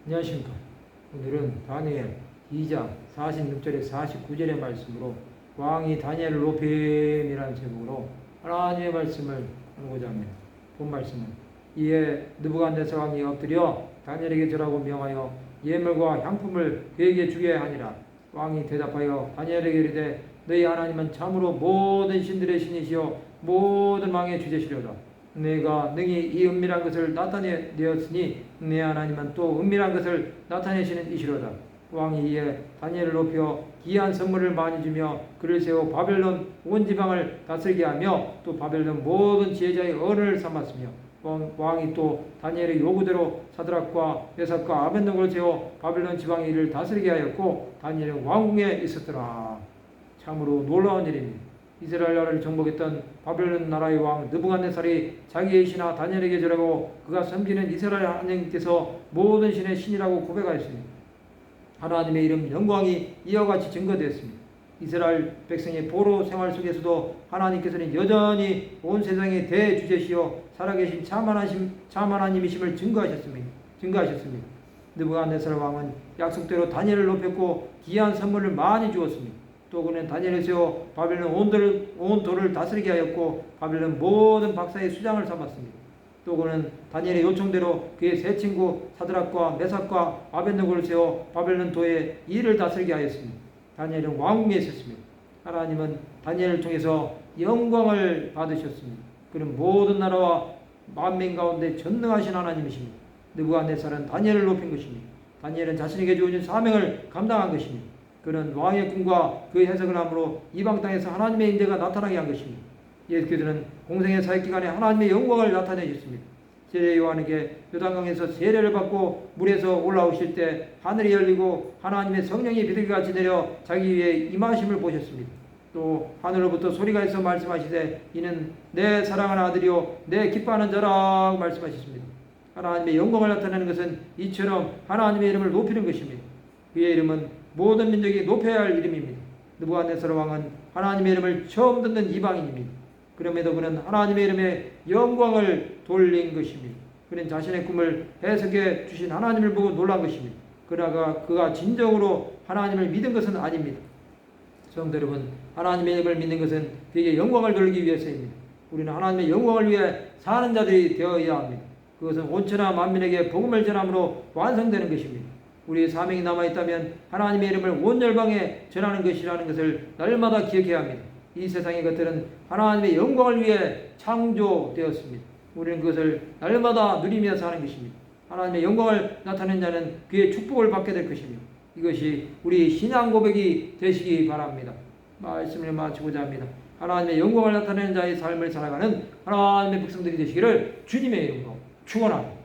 안녕하십니까. 오늘은 다니엘 2장 46절에 49절의 말씀으로 왕이 다니엘을 높임이라는 제목으로 하나님의 말씀을 하고자 합니다. 본 말씀은 이에 느부갓네살 왕이 엎드려 다니엘에게 절하고 명하여 예물과 향품을 그에게 주게 하니라. 왕이 대답하여 다니엘에게 이르되 너희 하나님은 참으로 모든 신들의 신이시요 모든 왕의 주제시려다. 내가 능히 이 은밀한 것을 나타내었으니 내 하나님은 또 은밀한 것을 나타내시는 이시로다. 왕이 이에 다니엘을 높여 귀한 선물을 많이 주며 그를 세워 바벨론 온 지방을 다스리게 하며 또 바벨론 모든 지혜자의 어른을 삼았으며 왕이 또 다니엘의 요구대로 사드락과 메삭과 아벳느고를 세워 바벨론 지방의 일을 다스리게 하였고 다니엘은 왕궁에 있었더라. 참으로 놀라운 일입니다. 이스라엘 나라를 정복했던 바벨론 나라의 왕 느부갓네살이 자기의 신하 다니엘에게 절하고 그가 섬기는 이스라엘 하나님께서 모든 신의 신이라고 고백하였습니다. 하나님의 이름 영광이 이와 같이 증거되었습니다. 이스라엘 백성의 포로 생활 속에서도 하나님께서는 여전히 온 세상의 대주제시여 살아계신 참 하나님이심을 증거하셨습니다. 느부갓네살 왕은 약속대로 다니엘을 높였고 귀한 선물을 많이 주었습니다. 또 그는 다니엘을 세워 바벨론 온 도를 다스리게 하였고 바벨론 모든 박사의 수장을 삼았습니다. 또 그는 다니엘의 요청대로 그의 세 친구 사드락과 메삭과 아벳느고를 세워 바벨론 도의 일을 다스리게 하였습니다. 다니엘은 왕궁에 있었습니다. 하나님은 다니엘을 통해서 영광을 받으셨습니다. 그는 모든 나라와 만민 가운데 전능하신 하나님이십니다. 느부갓네살은 다니엘을 높인 것입니다. 다니엘은 자신에게 주어진 사명을 감당한 것입니다. 그는 왕의 꿈과 그 해석을 함으로 이방 땅에서 하나님의 임재가 나타나게 한 것입니다. 예수께서는 공생의 사역 기간에 하나님의 영광을 나타내 주셨습니다. 세례 요한에게 요단강에서 세례를 받고 물에서 올라오실 때 하늘이 열리고 하나님의 성령이 비둘기같이 내려 자기 위에 임하심을 보셨습니다. 또 하늘로부터 소리가 있어 말씀하시되 이는 내 사랑하는 아들이요 내 기뻐하는 자라고 말씀하셨습니다. 하나님의 영광을 나타내는 것은 이처럼 하나님의 이름을 높이는 것입니다. 그의 이름은 모든 민족이 높여야 할 이름입니다. 느부갓네살 왕은 하나님의 이름을 처음 듣는 이방인입니다. 그럼에도 그는 하나님의 이름에 영광을 돌린 것입니다. 그는 자신의 꿈을 해석해 주신 하나님을 보고 놀란 것입니다. 그러나 그가 진정으로 하나님을 믿은 것은 아닙니다. 성도 여러분, 하나님의 이름을 믿는 것은 그에게 영광을 돌리기 위해서입니다. 우리는 하나님의 영광을 위해 사는 자들이 되어야 합니다. 그것은 온천하 만민에게 복음을 전함으로 완성되는 것입니다. 우리의 사명이 남아있다면 하나님의 이름을 온 열방에 전하는 것이라는 것을 날마다 기억해야 합니다. 이 세상의 것들은 하나님의 영광을 위해 창조되었습니다. 우리는 그것을 날마다 누리며 사는 것입니다. 하나님의 영광을 나타내는 자는 그의 축복을 받게 될 것입니다. 이것이 우리 신앙 고백이 되시기 바랍니다. 말씀을 마치고자 합니다. 하나님의 영광을 나타내는 자의 삶을 살아가는 하나님의 백성들이 되시기를 주님의 이름으로 축원합니다.